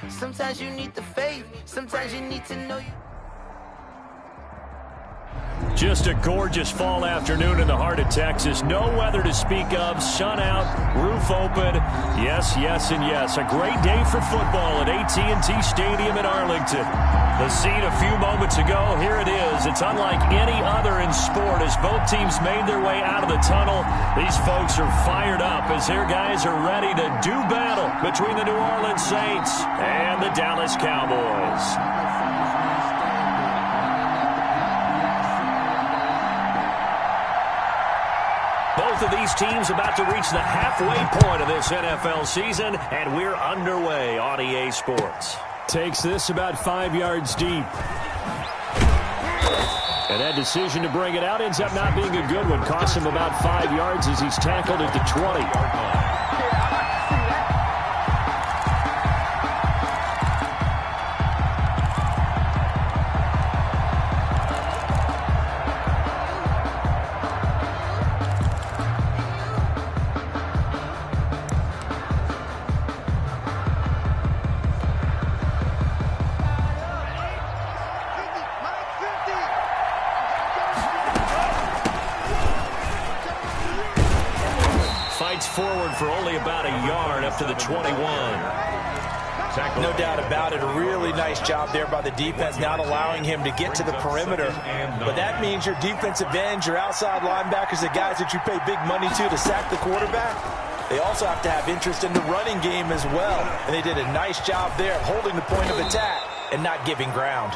Sometimes you need the faith. Sometimes you need to know you. Just a gorgeous fall afternoon in the heart of Texas. No weather to speak of. Sun out, roof open. Yes, yes, and yes. A great day for football at AT&T Stadium in Arlington. The scene a few moments ago, here it is. It's unlike any other in sport as both teams made their way out of the tunnel. These folks are fired up as their guys are ready to do battle between the New Orleans Saints and the Dallas Cowboys. Both of these teams about to reach the halfway point of this NFL season, and we're underway on EA Sports. Takes this about 5 yards deep. And that decision to bring it out ends up not being a good one. Costs him about 5 yards as he's tackled at the 20. Forward for only about a yard up to the 21. No doubt about it. A really nice job there by the defense, not allowing him to get to the perimeter. But that means your defensive ends, your outside linebackers, the guys that you pay big money to sack the quarterback, they also have to have interest in the running game as well. And they did a nice job there of holding the point of attack and not giving ground.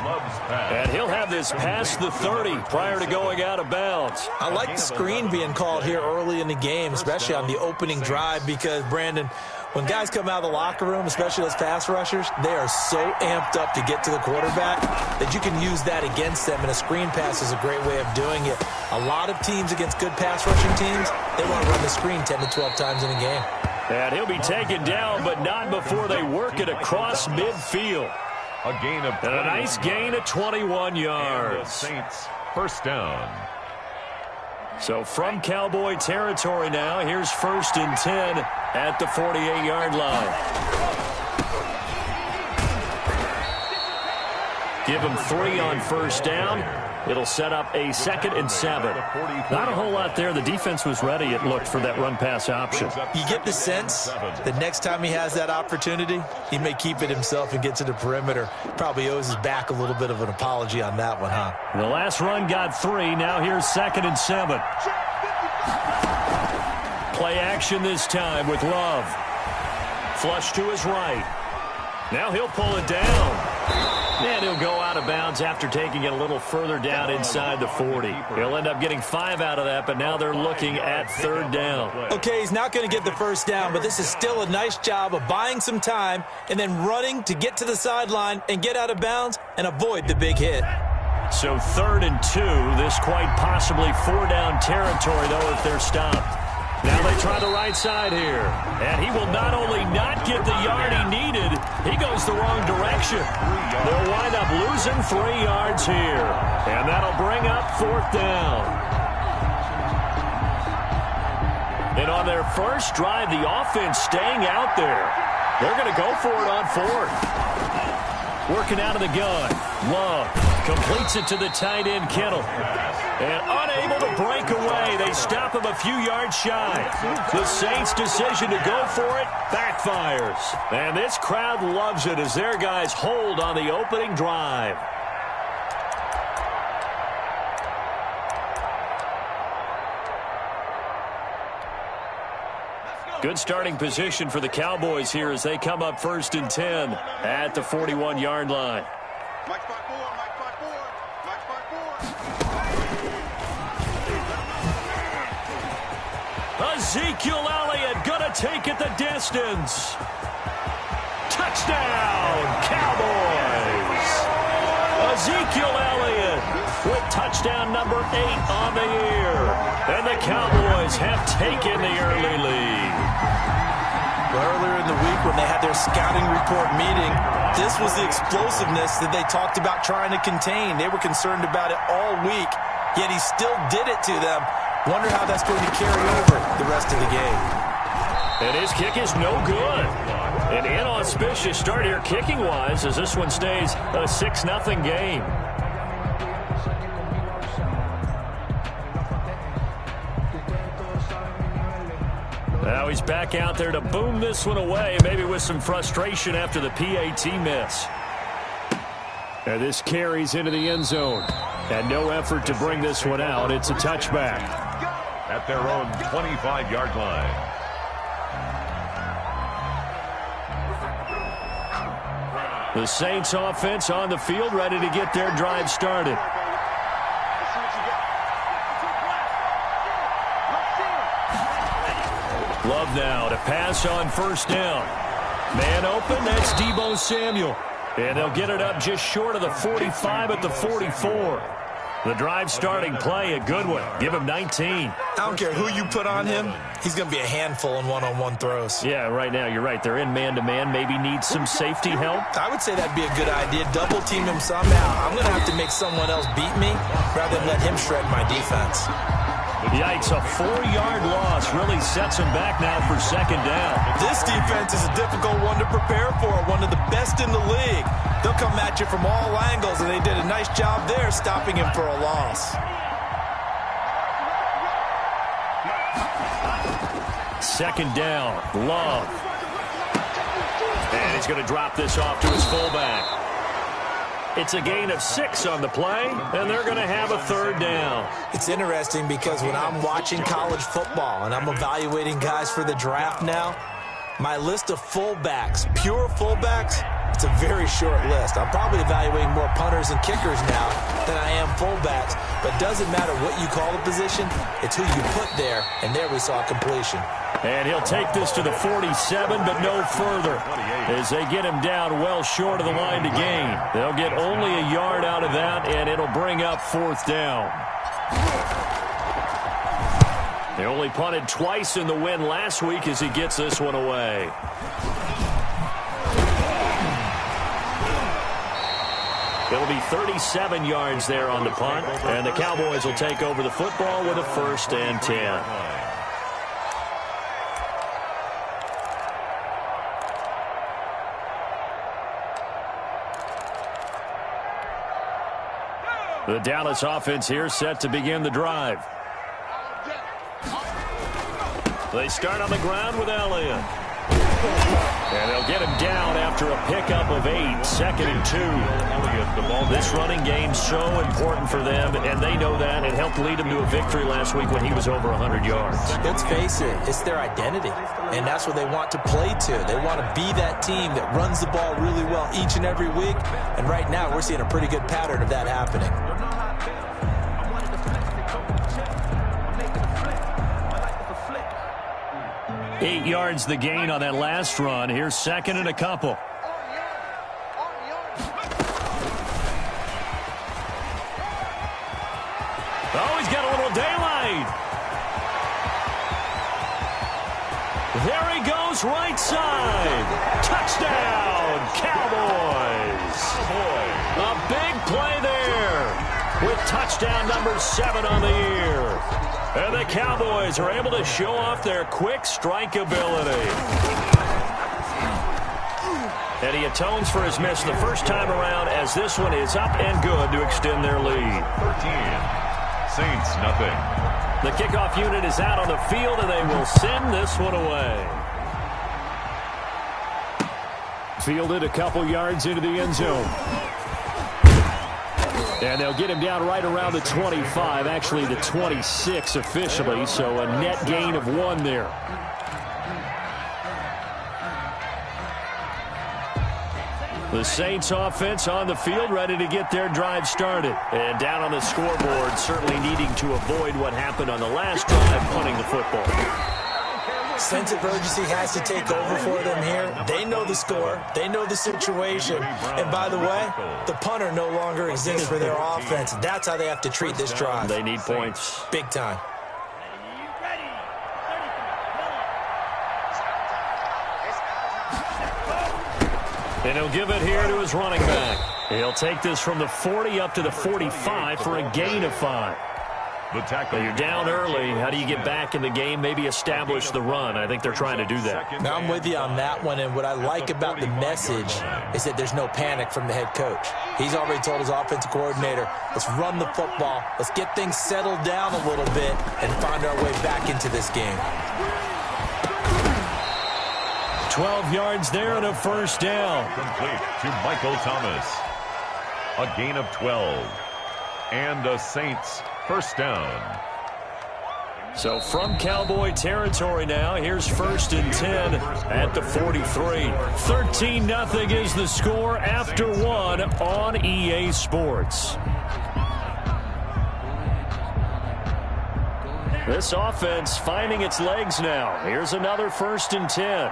And he'll have this past the 30 prior to going out of bounds. I like the screen being called here early in the game, especially on the opening drive, because, Brandon, when guys come out of the locker room, especially those pass rushers, they are so amped up to get to the quarterback that you can use that against them, and a screen pass is a great way of doing it. A lot of teams against good pass rushing teams, they want to run the screen 10 to 12 times in a game. And he'll be taken down, but not before they work it across midfield. A gain of and a nice gain of 21 yards. Saints first down. So from Cowboy territory now, here's 1st and 10 at the 48-yard line. Give him 3 on first down. It'll set up a 2nd and 7. Not a whole lot there. The defense was ready, it looked, for that run-pass option. You get the sense that next time he has that opportunity, he may keep it himself and get to the perimeter. Probably owes his back a little bit of an apology on that one, huh? The last run got 3. Now here's 2nd and 7. Play action this time with Love. Flush to his right. Now he'll pull it down. And he'll go out of bounds after taking it a little further down inside the 40. He'll end up getting 5 out of that, but now they're looking at 3rd down. Okay, he's not going to get the first down, but this is still a nice job of buying some time and then running to get to the sideline and get out of bounds and avoid the big hit. So 3rd and 2, this quite possibly 4-down territory, though, if they're stopped. Now they try the right side here. And he will not only not get the yard he needed, he goes the wrong direction. They'll wind up losing 3 yards here. And that'll bring up 4th down. And on their first drive, the offense staying out there. They're going to go for it on 4th. Working out of the gun. Love completes it to the tight end, Kittle. And unable to break away, they stop him a few yards shy. The Saints' decision to go for it backfires. And this crowd loves it as their guys hold on the opening drive. Good starting position for the Cowboys here as they come up 1st and 10 at the 41-yard line. Ezekiel Elliott gonna take it the distance. Touchdown, Cowboys! Ezekiel Elliott with touchdown number 8 on the year. And the Cowboys have taken the early lead. Earlier in the week when they had their scouting report meeting, this was the explosiveness that they talked about trying to contain. They were concerned about it all week, yet he still did it to them. Wonder how that's going to carry over the rest of the game. And his kick is no good. An inauspicious start here kicking-wise as this one stays a 6-0 game. Now he's back out there to boom this one away, maybe with some frustration after the PAT miss. And this carries into the end zone. And no effort to bring this one out. It's a touchback. At their own 25-yard line. The Saints offense on the field, ready to get their drive started. Love now to pass on first down. Man open, that's Deebo Samuel. And they'll get it up just short of the 45 at the 44. The drive starting play, a good one. Give him 19. I don't care who you put on him. He's going to be a handful in one-on-one throws. Yeah, right now you're right. They're in man-to-man. Maybe need some safety help. I would say that'd be a good idea. Double team him somehow. I'm going to have to make someone else beat me rather than let him shred my defense. Yikes, a 4-yard loss really sets him back now for second down. This defense is a difficult one to prepare for, one of the best in the league. They'll come at you from all angles, and they did a nice job there stopping him for a loss. Second down, Love. And he's going to drop this off to his fullback. It's a gain of 6 on the play, and they're going to have a third down. It's interesting because when I'm watching college football and I'm evaluating guys for the draft now, my list of fullbacks, pure fullbacks, it's a very short list. I'm probably evaluating more punters and kickers now than I am fullbacks, but it doesn't matter what you call the position, it's who you put there, and there we saw completion. And he'll take this to the 47, but no further, as they get him down well short of the line to gain. They'll get only a yard out of that, and it'll bring up fourth down. They only punted twice in the win last week as he gets this one away. It'll be 37 yards there on the punt, and the Cowboys will take over the football with a 1st and 10. The Dallas offense here set to begin the drive. They start on the ground with Elliott. And they'll get him down after a pickup of 8, 2nd and 2. This running game so important for them, and they know that. It helped lead them to a victory last week when he was over 100 yards. Let's face it, it's their identity, and that's what they want to play to. They want to be that team that runs the ball really well each and every week, and right now we're seeing a pretty good pattern of that happening. Eight yards the gain on that last run. Here's 2nd and a couple. Oh, he's got a little daylight. There he goes, right side. Touchdown, Cowboys. A big play there with touchdown number 7 on the year. And the Cowboys are able to show off their quick strike ability. And he atones for his miss the first time around as this one is up and good to extend their lead. 13. Saints, nothing. The kickoff unit is out on the field, and they will send this one away. Fielded a couple yards into the end zone. And they'll get him down right around the 25, actually the 26 officially, so a net gain of 1 there. The Saints offense on the field, ready to get their drive started. And down on the scoreboard, certainly needing to avoid what happened on the last drive, punting the football. Sense of urgency has to take over for them here. They know the score. They know the situation. And by the way, the punter no longer exists for their offense. That's how they have to treat this drive. They need points. Big time. And he'll give it here to his running back. He'll take this from the 40 up to the 45 for a gain of 5. The tackle. You're down early. How do you get back in the game? Maybe establish the run. I think they're trying to do that. Now, I'm with you on that one, and what I like about the message is that there's no panic from the head coach. He's already told his offensive coordinator, let's run the football, let's get things settled down a little bit, and find our way back into this game. 12 yards there and a first down. Complete to Michael Thomas. A gain of 12. And the Saints first down. So from Cowboy territory now, here's 1st and 10 at the 43. 13-0 is the score after 1 on EA Sports. This offense finding its legs now. Here's another 1st and 10.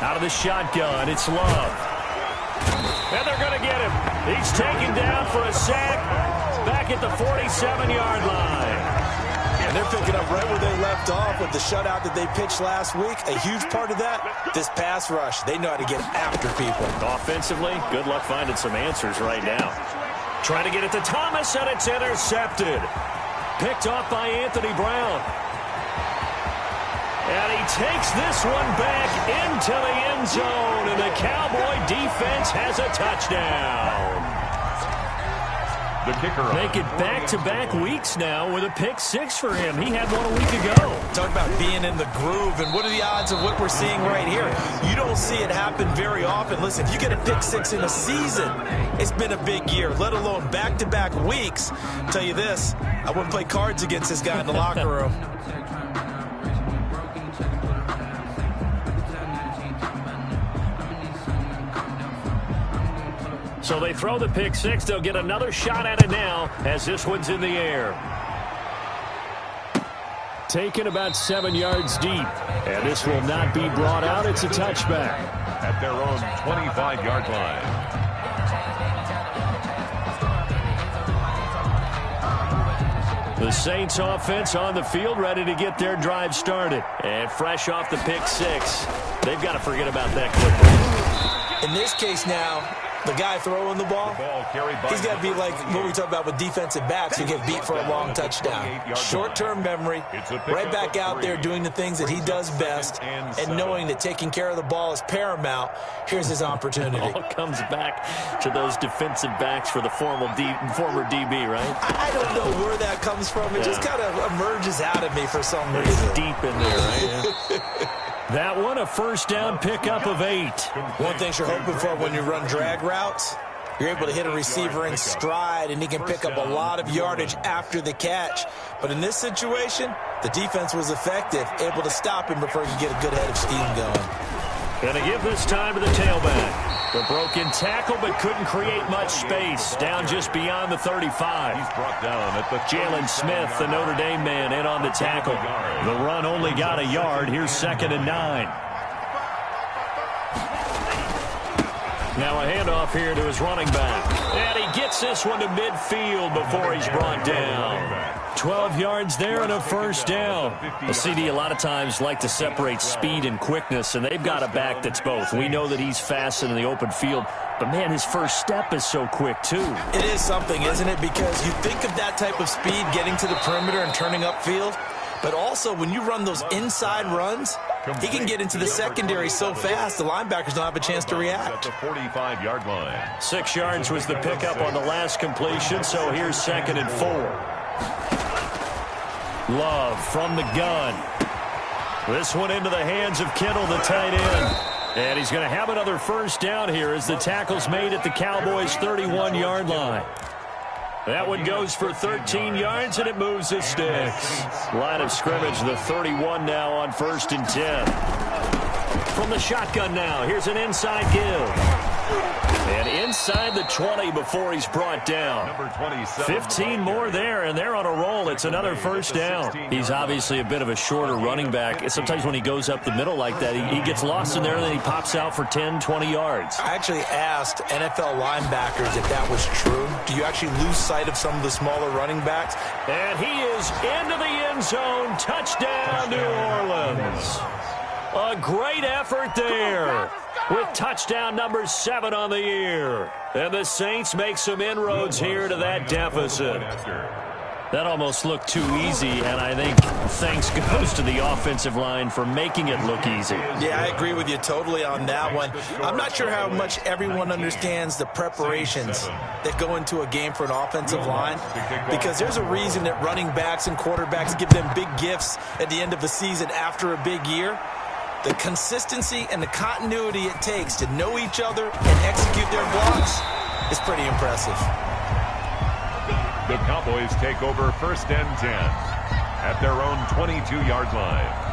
Out of the shotgun, it's Love. And they're going to get him. He's taken down for a sack back at the 47-yard line. And they're picking up right where they left off with the shutout that they pitched last week. A huge part of that, this pass rush. They know how to get after people. Offensively, good luck finding some answers right now. Trying to get it to Thomas, and it's intercepted. Picked off by Anthony Brown. And he takes this one back into the end zone, and the Cowboy defense has a touchdown. The kicker. Make it back-to-back weeks now with a pick 6 for him. He had one a week ago. Talk about being in the groove, and what are the odds of what we're seeing right here? You don't see it happen very often. Listen, if you get a pick 6 in a season, it's been a big year, let alone back-to-back weeks. I'll tell you this, I wouldn't play cards against this guy in the locker room. So they throw the pick 6. They'll get another shot at it now as this one's in the air. Taken about 7 yards deep. And this will not be brought out. It's a touchback. At their own 25-yard line. The Saints offense on the field ready to get their drive started. And fresh off the pick 6. They've got to forget about that quickly. In this case now, the guy throwing the ball, he's got to be like what we talk about with defensive backs who get beat for a long touchdown. Short-term memory, right back out there doing the things that he does best, and knowing that taking care of the ball is paramount. Here's his opportunity. It all comes back to those defensive backs for the former DB, right? I don't know where that comes from. It just kind of emerges out of me for some reason. It's deep in there, right? Yeah. That one, a first down pickup of 8. One thing you're hoping for when you run drag routes, you're able to hit a receiver in stride, and he can pick up a lot of yardage after the catch. But in this situation, the defense was effective, able to stop him before he could get a good head of steam going. Going to give this time to the tailback. The broken tackle, but couldn't create much space. Down just beyond the 35. He's brought down at the Jalen Smith, the Notre Dame man, in on the tackle. The run only got a yard. Here's 2nd and 9. Now a handoff here to his running back. And he gets this one to midfield before he's brought down. 12 yards there and a first down. The CD a lot of times like to separate speed and quickness, and they've got a back that's both. We know that he's fast in the open field, but, man, his first step is so quick, too. It is something, isn't it? Because you think of that type of speed getting to the perimeter and turning upfield, but also when you run those inside runs, he can get into the secondary so fast the linebackers don't have a chance to react. At the 45-yard line. 6 yards was the pickup on the last completion, so here's 2nd and 4. Love from the gun. This one into the hands of Kittle, the tight end. And he's going to have another first down here as the tackle's made at the Cowboys' 31-yard line. That one goes for 13 yards, and it moves the sticks. Line of scrimmage, the 31 now on 1st and 10. From the shotgun now, here's an inside give. And inside the 20 before he's brought down. Number 27. 15 more there, and they're on a roll. It's another first down. He's obviously a bit of a shorter running back. Sometimes when he goes up the middle like that, he gets lost in there, and then he pops out for 10, 20 yards. I actually asked NFL linebackers if that was true. Do you actually lose sight of some of the smaller running backs? And he is into the end zone. Touchdown, New Orleans. A great effort there with touchdown number 7 on the year. And the Saints make some inroads here to that deficit. That almost looked too easy, and I think thanks goes to the offensive line for making it look easy. Yeah, I agree with you totally on that one. I'm not sure how much everyone understands the preparations that go into a game for an offensive line, because there's a reason that running backs and quarterbacks give them big gifts at the end of the season after a big year. The consistency and the continuity it takes to know each other and execute their blocks is pretty impressive. The Cowboys take over 1st and 10 at their own 22-yard line.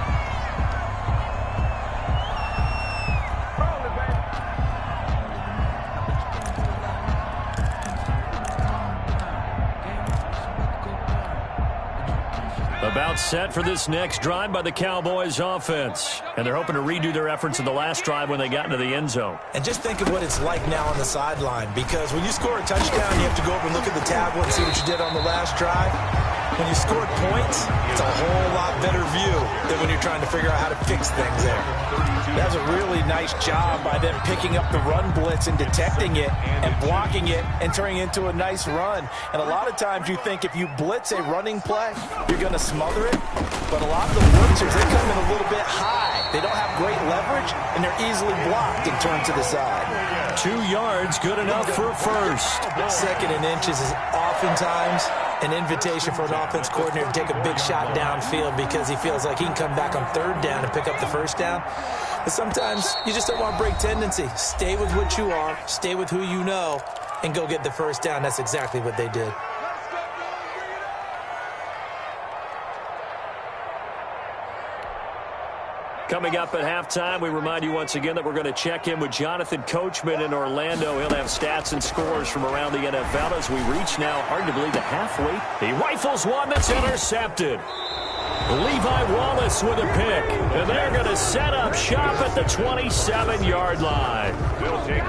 About set for this next drive by the Cowboys offense. And they're hoping to redo their efforts in the last drive when they got into the end zone. And just think of what it's like now on the sideline, because when you score a touchdown, you have to go over and look at the tablet and see what you did on the last drive. When you scored points, it's a whole lot better view than when you're trying to figure out how to fix things there. That was a really nice job by them picking up the run blitz and detecting it and blocking it and turning it into a nice run. And a lot of times you think if you blitz a running play, you're going to smother it. But a lot of the blitzers, they come in a little bit high. They don't have great leverage, and they're easily blocked and turned to the side. 2 yards, good enough for a first. 2nd and inches is oftentimes an invitation for an offense coordinator to take a big shot downfield because he feels like he can come back on 3rd down and pick up the 1st down. But sometimes you just don't want to break tendency. Stay with what you are, stay with who you know, and go get the 1st down. That's exactly what they did. Coming up at halftime, we remind you once again that we're going to check in with Jonathan Coachman in Orlando. He'll have stats and scores from around the NFL as we reach now, hard to believe, the halfway. He rifles one that's intercepted. Levi Wallace with a pick, and they're going to set up shop at the 27-yard line.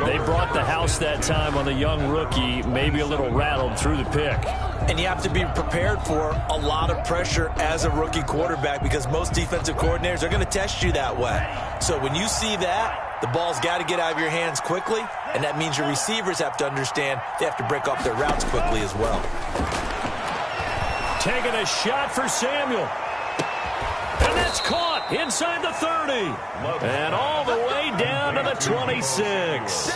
They brought the house that time on the young rookie, maybe a little rattled through the pick. And you have to be prepared for a lot of pressure as a rookie quarterback because most defensive coordinators are going to test you that way. So when you see that, the ball's got to get out of your hands quickly, and that means your receivers have to understand they have to break off their routes quickly as well. Taking a shot for Samuel. And that's caught inside the 30. And all the way down to the 26.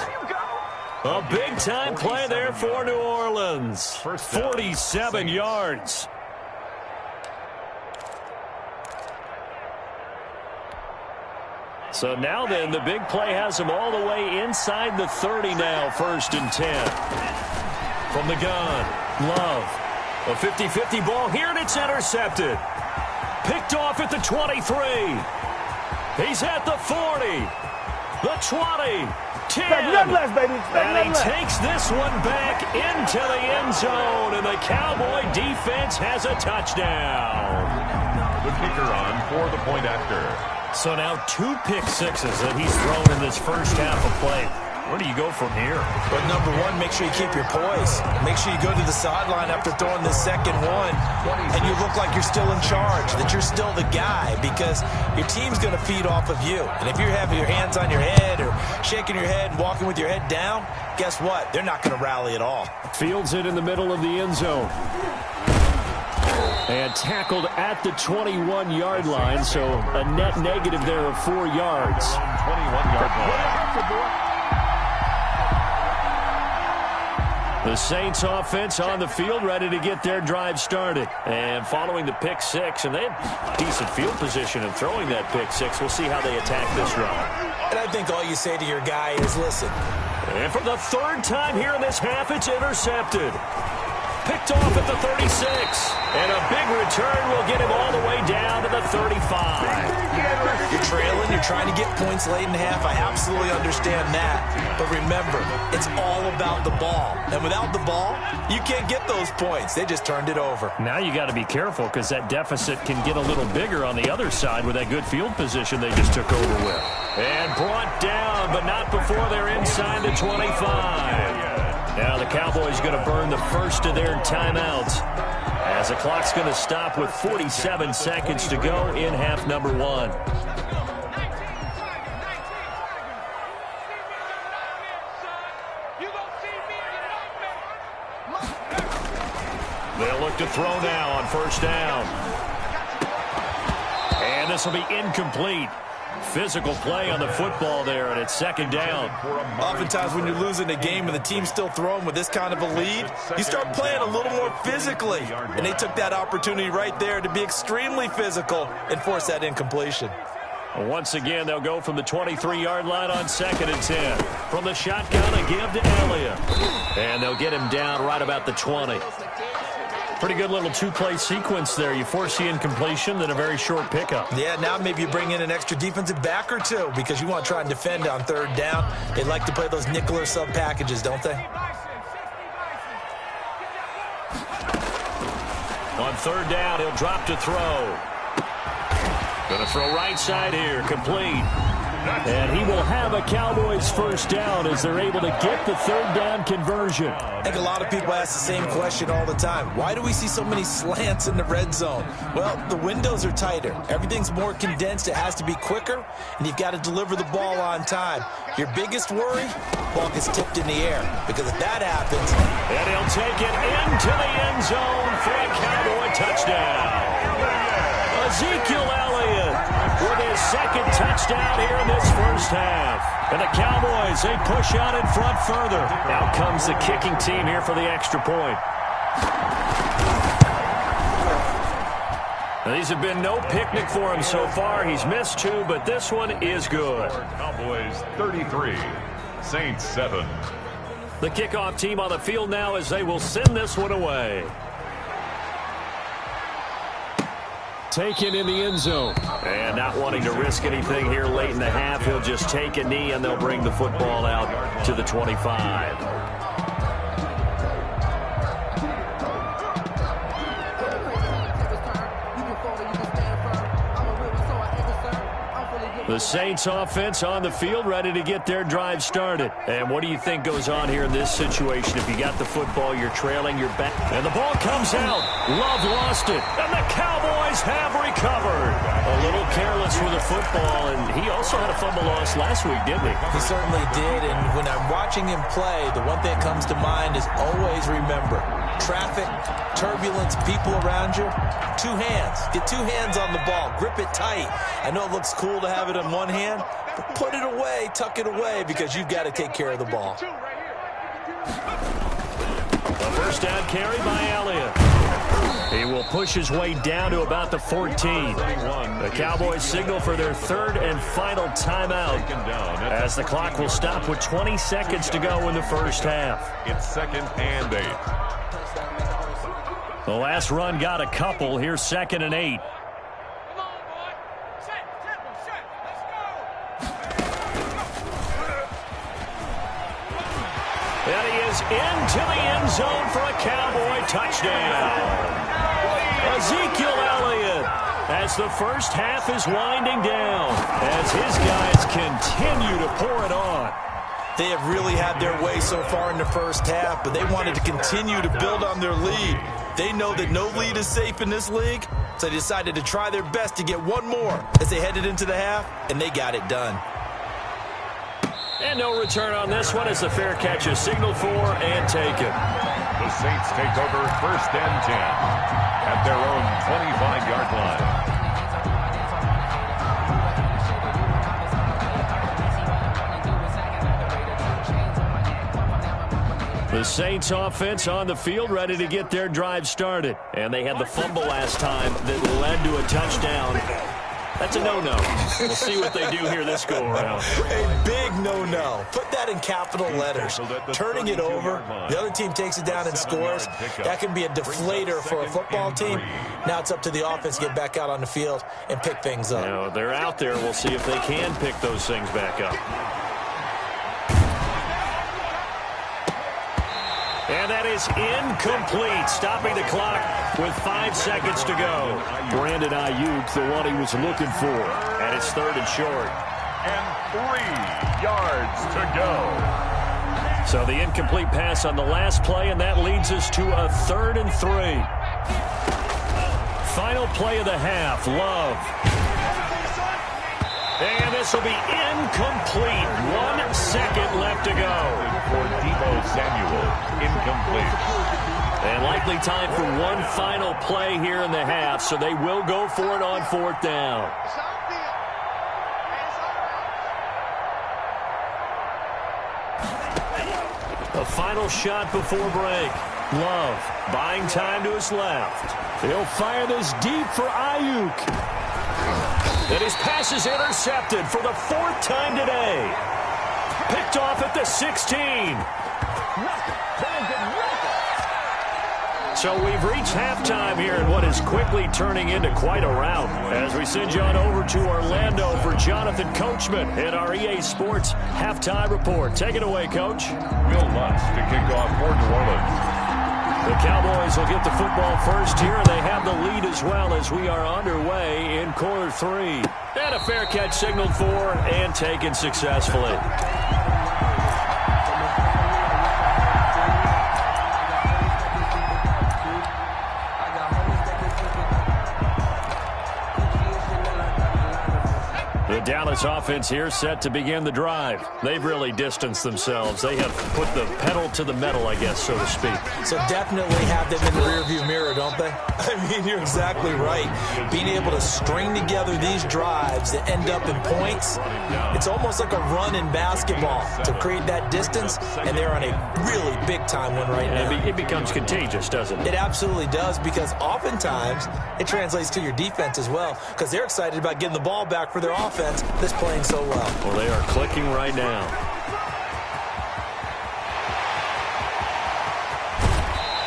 A big-time play there for New Orleans. 47 yards. So now then, the big play has him all the way inside the 30 now, 1st and 10. From the gun, Love. A 50-50 ball here, and it's intercepted. Picked off at the 23. He's at the 40. The 20. 10. And he takes this one back into the end zone, and the Cowboy defense has a touchdown. The kicker on for the point after. So now 2 pick sixes that he's thrown in this first half of play. Where do you go from here? But number one, make sure you keep your poise. Make sure you go to the sideline after throwing the second one, and you look like you're still in charge, that you're still the guy, because your team's going to feed off of you. And if you're having your hands on your head or shaking your head and walking with your head down, guess what? They're not going to rally at all. Fields it in the middle of the end zone. And tackled at the 21-yard line, so a net negative there of 4 yards. 21-yard line. The Saints offense on the field, ready to get their drive started. And following the pick six, and they had decent field position in throwing that pick six. We'll see how they attack this drive. And I think all you say to your guy is, listen. And for the 3rd time here in this half, it's intercepted. Picked off at the 36. And a big return will get him all the way down to the 35. You're trailing. You're trying to get points late in the half. I absolutely understand that. But remember, it's all about the ball. And without the ball, you can't get those points. They just turned it over. Now you got to be careful because that deficit can get a little bigger on the other side with that good field position they just took over with. And brought down, but not before they're inside the 25. Now the Cowboys going to burn the first of their timeouts as the clock's going to stop with 47 seconds to go in half number 1. They'll look to throw now on first down. And this will be incomplete. Physical play on the football there, and it's second down. Oftentimes when you're losing a game and the team's still throwing with this kind of a lead, you start playing a little more physically. And they took that opportunity right there to be extremely physical and force that incompletion. Once again, they'll go from the 23-yard line on 2nd and 10. From the shotgun, a give to Elliott. And they'll get him down right about the 20. Pretty good little two-play sequence there. You force the incompletion, then a very short pickup. Yeah, now maybe you bring in an extra defensive back or two because you want to try and defend on 3rd down. They like to play those nickel or sub packages, don't they? On 3rd down, he'll drop to throw. Going to throw right side here, complete. And he will have a Cowboys first down as they're able to get the 3rd down conversion. I think a lot of people ask the same question all the time. Why do we see so many slants in the red zone? Well, the windows are tighter. Everything's more condensed. It has to be quicker, and you've got to deliver the ball on time. Your biggest worry, ball gets tipped in the air, because if that happens... And he'll take it into the end zone for a Cowboy touchdown. Ezekiel Elliott with his 2nd touchdown here in this first half. And the Cowboys, they push out in front further. Now comes the kicking team here for the extra point. Now, these have been no picnic for him so far. He's missed 2, but this one is good. Cowboys 33, Saints 7. The kickoff team on the field now as they will send this one away. Taken in the end zone. And not wanting to risk anything here late in the half, he'll just take a knee and they'll bring the football out to the 25. The Saints offense on the field, ready to get their drive started. And what do you think goes on here in this situation? If you got the football, you're trailing, you're back. And the ball comes out. Love lost it. And the Cowboys have recovered. A little careless with the football, and he also had a fumble loss last week, didn't he? He certainly did, and when I'm watching him play, the one thing that comes to mind is always remember, traffic, turbulence, people around you, 2 hands. Get 2 hands on the ball. Grip it tight. I know it looks cool to have it in one hand, but put it away, tuck it away, because you've got to take care of the ball. A first down carry by Elliott. He will push his way down to about the 14. The Cowboys signal for their 3rd and final timeout as the clock will stop with 20 seconds to go in the first half. It's 2nd and 8. The last run got a couple. Here's 2nd and 8. And he is into the end zone for a Cowboy touchdown. Ezekiel Elliott, as the first half is winding down, as his guys continue to pour it on. They have really had their way so far in the first half, but they wanted to continue to build on their lead. They know that no lead is safe in this league, so they decided to try their best to get one more as they headed into the half, and they got it done. And no return on this one as the fair catch is signaled for and taken. The Saints take over 1st and 10 at their own 25-yard line. The Saints offense on the field ready to get their drive started. And they had the fumble last time that led to a touchdown. That's a no-no. We'll see what they do here this go-around. A big no-no. Put that in capital letters. Turning it over, the other team takes it down and scores. That can be a deflator for a football team. Now it's up to the offense to get back out on the field and pick things up. You know, they're out there. We'll see if they can pick those things back up. And that is incomplete, stopping the clock with 5 seconds to go. Brandon Ayuk, the one he was looking for. And it's 3rd and short. And 3 yards to go. So the incomplete pass on the last play, and that leads us to a 3rd and 3. Final play of the half, Love. And this will be incomplete. 1 second left to go. For Deebo Samuel, incomplete. And likely time for one final play here in the half, so they will go for it on 4th down. A final shot before break. Love buying time to his left. He'll fire this deep for Ayuk. And his pass is intercepted for the 4th time today. Picked off at the 16. So we've reached halftime here in what is quickly turning into quite a rout. As we send you on over to Orlando for Jonathan Coachman in our EA Sports Halftime Report. Take it away, Coach. Will Lutz to kick off for New Orleans. The Cowboys will get the football first here, and they have the lead as well as we are underway in quarter 3. And a fair catch signaled for and taken successfully. The Dallas offense here set to begin the drive. They've really distanced themselves. They have put the pedal to the metal, I guess, so to speak. So definitely have them in the rearview mirror, don't they? I mean, you're exactly right. Being able to string together these drives that end up in points, it's almost like a run in basketball to create that distance, and they're on a really big-time one right now. It becomes contagious, doesn't it? It absolutely does, because oftentimes it translates to your defense as well, because they're excited about getting the ball back for their offense that's playing so well. Well, they are clicking right now.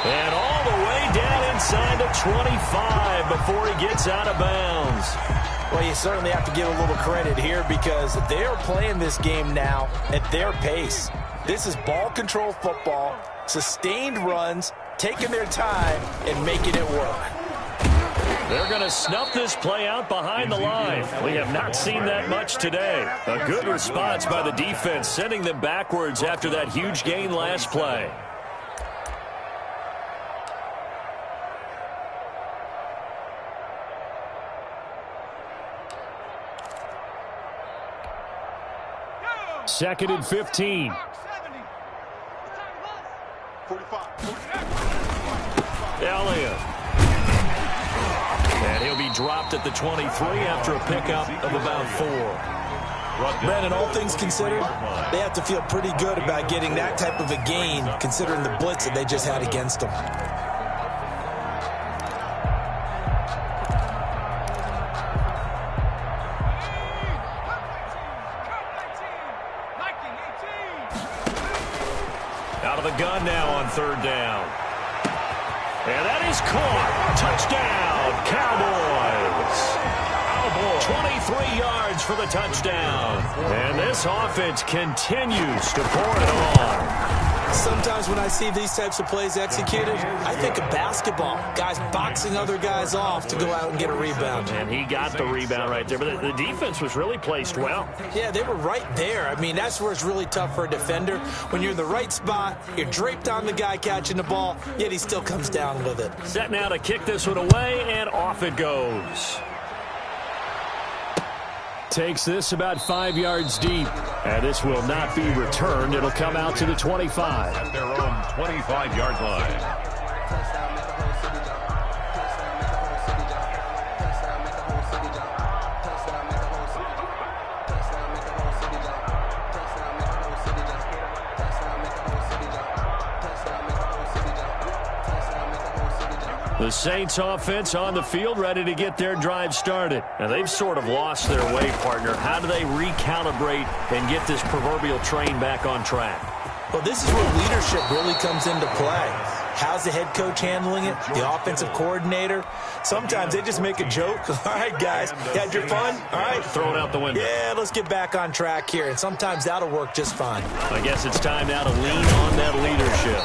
And all the way down inside the 25 before he gets out of bounds. Well, you certainly have to give a little credit here because they're playing this game now at their pace. This is ball control football, sustained runs, taking their time, and making it work. They're going to snuff this play out behind the line. We have not seen that much today. A good response by the defense, sending them backwards after that huge gain last play. Second and 15. Elliott. And he'll be dropped at the 23 after a pickup of about 4. Brandon, all things considered, they have to feel pretty good about getting that type of a gain considering the blitz that they just had against them. Out of the gun now on 3rd down. And that is caught. Touchdown, Cowboys. 23 yards for the touchdown. And this offense continues to pour it on. Sometimes when I see these types of plays executed, I think of basketball. Guys boxing other guys off to go out and get a rebound. And he got the rebound right there. But the defense was really placed well. Yeah, they were right there. I mean, that's where it's really tough for a defender. When you're in the right spot, you're draped on the guy catching the ball, yet he still comes down with it. Set now to kick this one away, and off it goes. Takes this about 5 yards deep. And this will not be returned. It'll come out to the 25. At their own 25-yard line. The Saints offense on the field, ready to get their drive started. And they've sort of lost their way, partner. How do they recalibrate and get this proverbial train back on track? Well, this is where leadership really comes into play. How's the head coach handling it? The offensive coordinator? Sometimes they just make a joke. All right, guys, you had your fun? All right. Throw it out the window. Yeah, let's get back on track here. And sometimes that'll work just fine. I guess it's time now to lean on that leadership.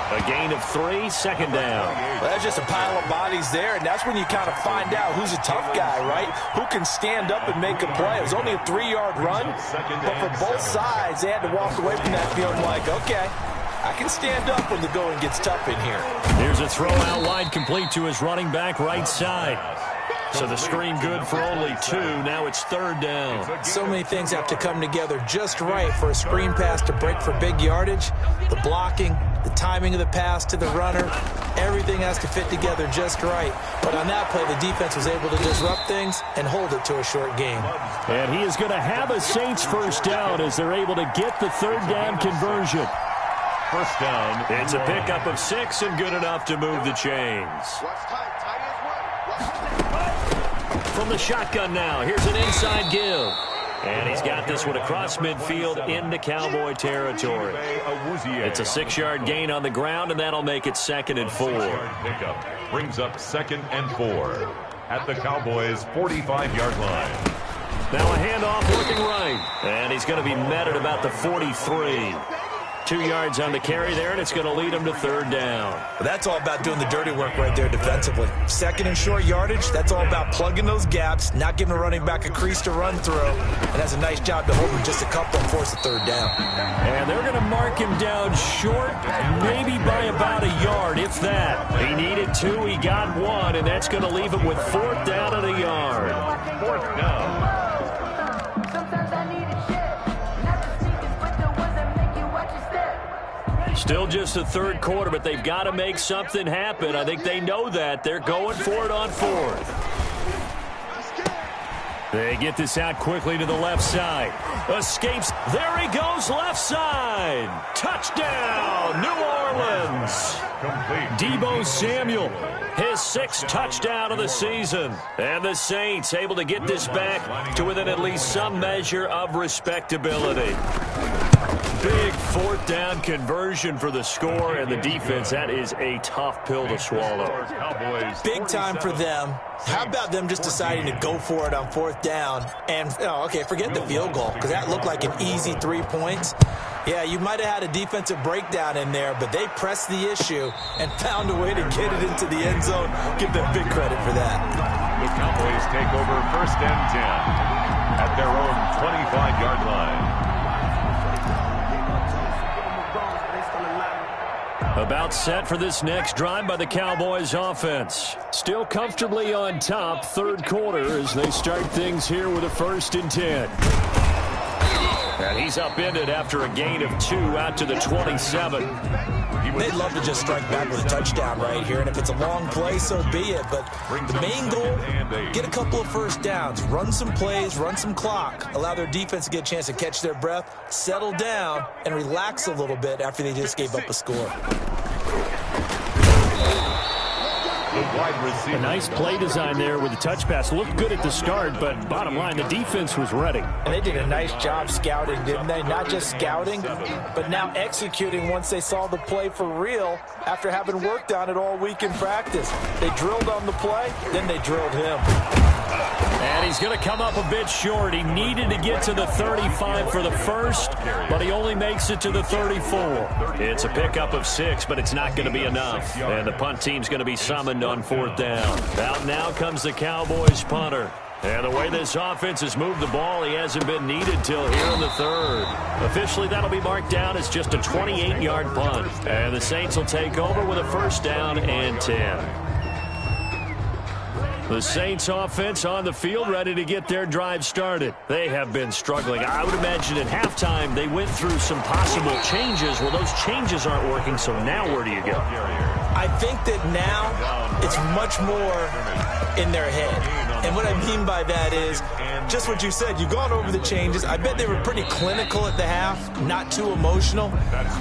A gain of 3, 2nd down. Well, that's just a pile of bodies there, and that's when you kind of find out who's a tough guy, right? Who can stand up and make a play. It was only a 3-yard run, but for both sides, they had to walk away from that feeling like, okay, I can stand up when the going gets tough in here. Here's a throw out wide, complete to his running back right side. So the screen good for only 2. Now it's 3rd down. So many things have to come together just right for a screen pass to break for big yardage. The blocking, the timing of the pass to the runner, everything has to fit together just right. But on that play, the defense was able to disrupt things and hold it to a short game. And he is going to have a Saints first down as they're able to get the 3rd down conversion. First down. It's a pickup of 6 and good enough to move the chains. From the shotgun now, here's an inside give. And he's got this one across midfield into Cowboy territory. It's a 6-yard gain on the ground, and that'll make it 2nd and 4. Pickup brings up 2nd and 4 at the Cowboys' 45-yard line. Now a handoff looking right. And he's going to be met at about the 43. 2 yards on the carry there, and it's going to lead him to 3rd down. Well, that's all about doing the dirty work right there defensively. 2nd and short yardage, that's all about plugging those gaps, not giving a running back a crease to run through, and has a nice job to hold him just a couple and force a 3rd down. And they're going to mark him down short, maybe by about a yard, if that. He needed 2, he got 1, and that's going to leave him with 4th down and a yard. 4th down. Still just the 3rd quarter, but they've got to make something happen. I think they know that. They're going for it on 4th. They get this out quickly to the left side. Escapes. There he goes, left side. Touchdown, New Orleans. Deebo Samuel, his 6th touchdown of the season. And the Saints able to get this back to within at least some measure of respectability. Big 4th down conversion for the score, and the defense, that is a tough pill to swallow. Big time for them. How about them just deciding to go for it on 4th down? And, okay, forget the field goal, because that looked like an easy 3 points. Yeah, you might have had a defensive breakdown in there, but they pressed the issue and found a way to get it into the end zone. Give them big credit for that. The Cowboys take over 1st and 10 at their own 25-yard line. About set for this next drive by the Cowboys offense. Still comfortably on top, 3rd quarter as they start things here with a 1st and 10. And he's upended after a gain of 2 out to the 27. They'd love to just strike back with a touchdown right here, and if it's a long play, so be it. But the main goal, get a couple of 1st downs, run some plays, run some clock, allow their defense to get a chance to catch their breath, settle down, and relax a little bit after they just gave up a score. A nice play design there with the touch pass. Looked good at the start, but bottom line, the defense was ready. And they did a nice job scouting, didn't they? Not just scouting, but now executing once they saw the play for real after having worked on it all week in practice. They drilled on the play, then they drilled him. And he's going to come up a bit short. He needed to get to the 35 for the 1st, but he only makes it to the 34. It's a pickup of 6, but it's not going to be enough. And the punt team's going to be summoned on 4th down. Out now comes the Cowboys punter. And the way this offense has moved the ball, he hasn't been needed till here in the 3rd. Officially, that'll be marked down as just a 28-yard punt. And the Saints will take over with a 1st down and 10. The Saints offense on the field ready to get their drive started. They have been struggling. I would imagine at halftime they went through some possible changes. Well, those changes aren't working, so now where do you go? I think that now it's much more in their head. And what I mean by that is just what you said. You've gone over the changes. I bet they were pretty clinical at the half, not too emotional.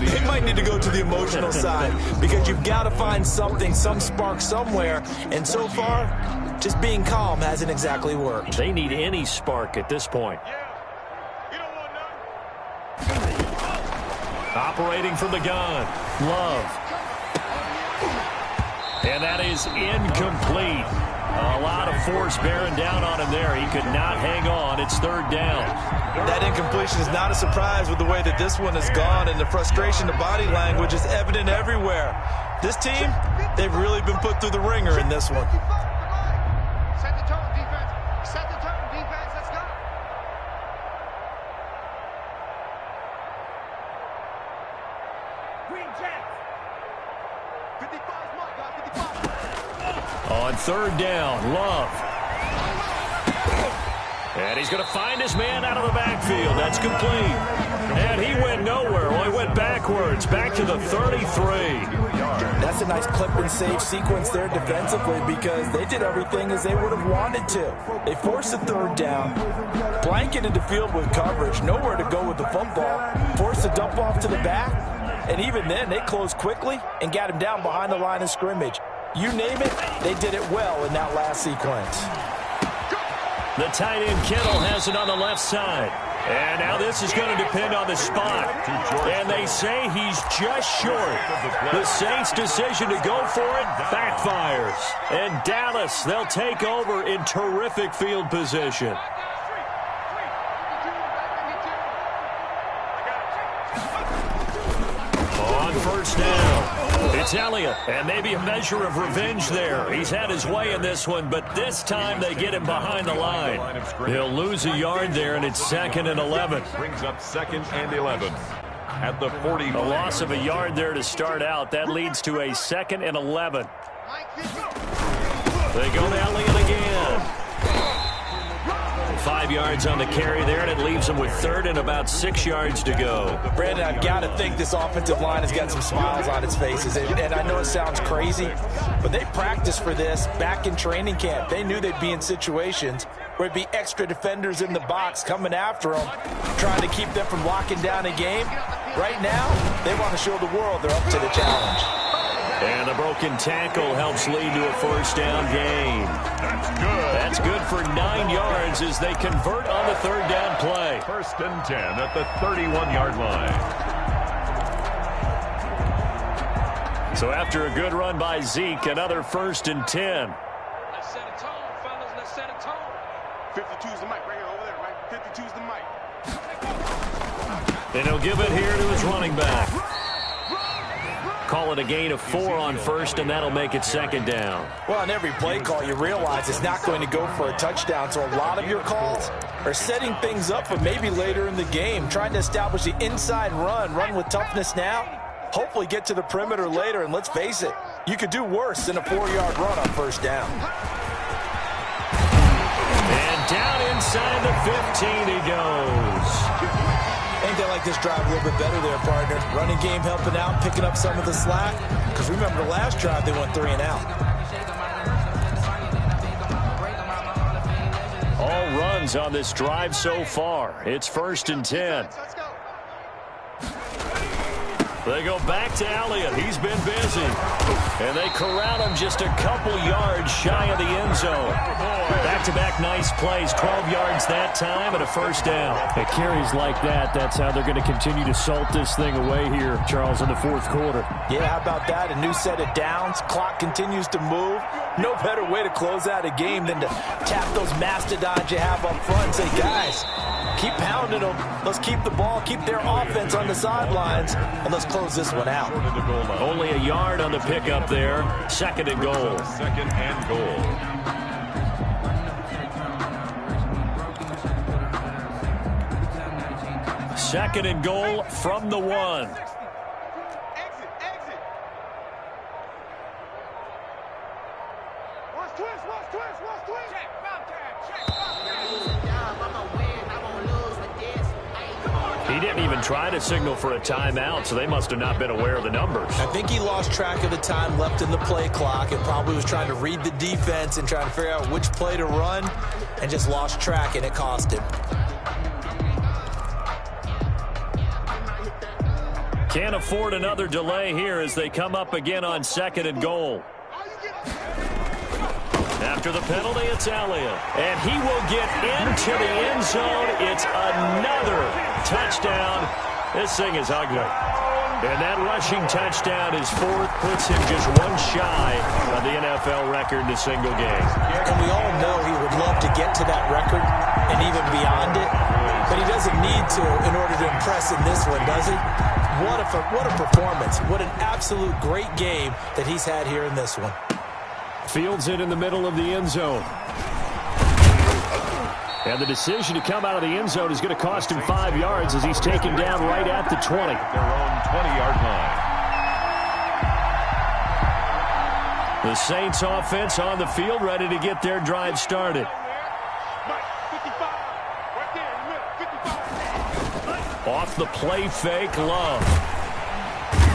They might need to go to the emotional side because you've got to find something, some spark somewhere. And so far, just being calm hasn't exactly worked. They need any spark at this point. Operating from the gun, Love. And that is incomplete. A lot of force bearing down on him there. He could not hang on. It's 3rd down. That incompletion is not a surprise with the way that this one has gone, and the frustration, the body language is evident everywhere. This team, they've really been put through the ringer in this one. Set the tone, defense. Set the tone, defense. Let's go. Green Jets. 55's mark, guys. 55. On 3rd down, Love. And he's going to find his man out of the backfield. That's complete. And he went nowhere. Well, he went backwards, back to the 33. That's a nice clip and save sequence there defensively because they did everything as they would have wanted to. They forced the third down, blanketed the field with coverage, nowhere to go with the football, forced the dump off to the back, and even then they closed quickly and got him down behind the line of scrimmage. You name it, they did it well in that last sequence. The tight end Kittle has it on the left side. And now this is going to depend on the spot. And they say he's just short. The Saints' decision to go for it backfires. And Dallas, they'll take over in terrific field position. On first down, it's Elliott, and maybe a measure of revenge there. He's had his way in this one, but this time they get him behind the line. He'll lose a yard there, and it's 2nd and 11. Brings up 2nd and 11 at the 40. A loss of a yard there to start out. That leads to a 2nd and 11. They go to Elliott again. 5 yards on the carry there, and it leaves them with 3rd and about 6 yards to go. Brandon, I've got to think this offensive line has got some smiles on its faces. And I know it sounds crazy, but they practiced for this back in training camp. They knew they'd be in situations where it'd be extra defenders in the box coming after them, trying to keep them from locking down a game. Right now, they want to show the world they're up to the challenge. And the broken tackle helps lead to a first down gain. That's good. That's good for 9 yards as they convert on the 3rd down play. 1st and 10 at the 31-yard line. So after a good run by Zeke, another 1st and 10. Let's set a tone, fellas. Let's set a tone. 52's the mic right here over there, right? 52's the mic. And he'll give it here to his running back. Call it a gain of 4 on 1st, and that'll make it 2nd down. Well, on every play call, you realize it's not going to go for a touchdown, so a lot of your calls are setting things up for maybe later in the game, trying to establish the inside run with toughness now, hopefully get to the perimeter later, and let's face it, you could do worse than a 4-yard run on 1st down. And down inside the 15 he goes. I think they like this drive a little bit better there, partner. Running game helping out, picking up some of the slack. Because remember, the last drive, they went 3 and out. All runs on this drive so far. It's 1st and 10. They go back to Elliott. He's been busy. And they corral him just a couple yards shy of the end zone. Back-to-back nice plays. 12 yards that time and a first down. At carries like that, that's how they're going to continue to salt this thing away here, Charles, in the 4th quarter. Yeah, how about that? A new set of downs. Clock continues to move. No better way to close out a game than to tap those mastodons you have up front and say, guys, keep pounding them. Let's keep the ball, keep their offense on the sidelines, and let's close this one out. Only a yard on the pickup there. 2nd and goal. 2nd and goal. Second and goal from the 1. Exit. Watch twist. Check, He didn't even try to signal for a timeout, so they must have not been aware of the numbers. I think he lost track of the time left in the play clock and probably was trying to read the defense and trying to figure out which play to run and just lost track, and it cost him. Can't afford another delay here as they come up again on 2nd and goal. After the penalty, it's Elliott. And he will get into the end zone. It's another touchdown. This thing is ugly. And that rushing touchdown is 4th, puts him just 1 shy of the NFL record in a single game. And we all know he would love to get to that record and even beyond it, but he doesn't need to in order to impress in this one, does he? What a performance. What an absolute great game that he's had here in this one. Fields it in the middle of the end zone. And the decision to come out of the end zone is going to cost him 5 yards as he's taken down right at the 20. Their own 20-yard line. The Saints offense on the field ready to get their drive started. Off the play fake, Love.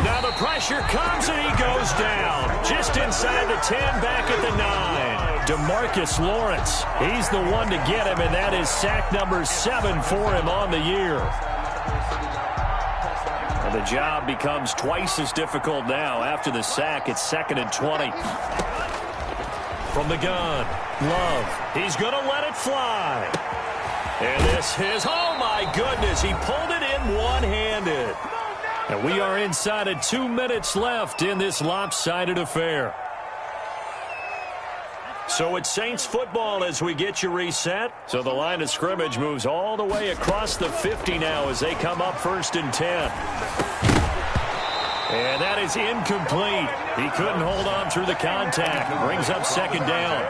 Now the pressure comes and he goes down. Just inside the 10, back at the 9. DeMarcus Lawrence, he's the one to get him, and that is sack number 7 for him on the year. And the job becomes twice as difficult now. After the sack, it's 2nd and 20. From the gun, Love, he's going to let it fly. And this is, oh my goodness, he pulled it in one-handed. And we are inside of 2 minutes left in this lopsided affair. So it's Saints football as we get you reset. So the line of scrimmage moves all the way across the 50 now as they come up 1st and 10. And that is incomplete. He couldn't hold on through the contact. Brings up 2nd down.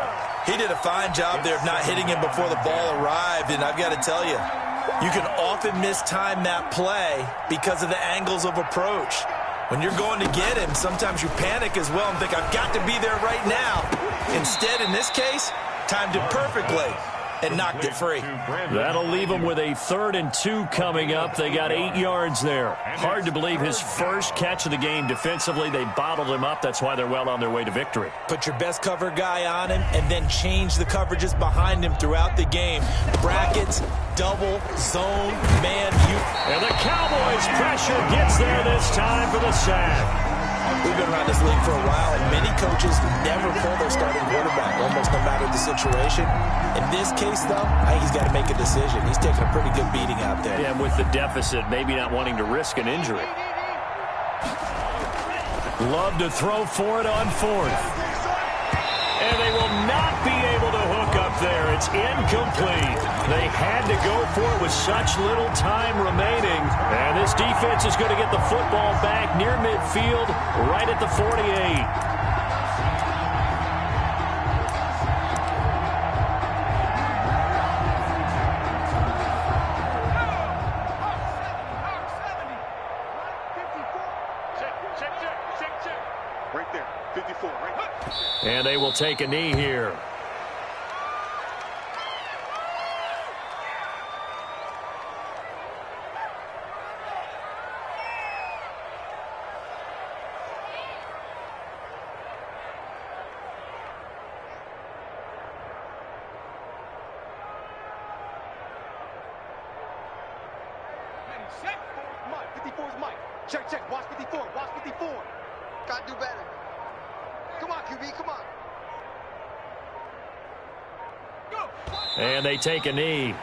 He did a fine job there of not hitting him before the ball arrived, and I've got to tell you, you can often mistime that play because of the angles of approach. When you're going to get him, sometimes you panic as well and think, I've got to be there right now. Instead, in this case, timed it perfectly and knocked it free. That'll leave them with a 3rd and 2 coming up. They got 8 yards there. Hard to believe his first catch of the game defensively. They bottled him up. That's why they're well on their way to victory. Put your best cover guy on him and then change the coverages behind him throughout the game. Brackets, double, zone, man. And the Cowboys' pressure gets there this time for the sack. We've been around this league for a while, and many coaches never pull their starting quarterback, almost no matter the situation. In this case, though, I think he's got to make a decision. He's taking a pretty good beating out there. Yeah, with the deficit, maybe not wanting to risk an injury. Love to throw for it on 4th. And they will not be able to hook up there. It's incomplete. They had to go for it with such little time remaining. And this defense is going to get the football back near midfield, right at the 48. Right there, 54, right there. And they will take a knee here. Check. Mike, 54 is Mike. Check. Watch 54. Watch 54. Gotta do better. Come on, QB, come on. Go. And they take a knee.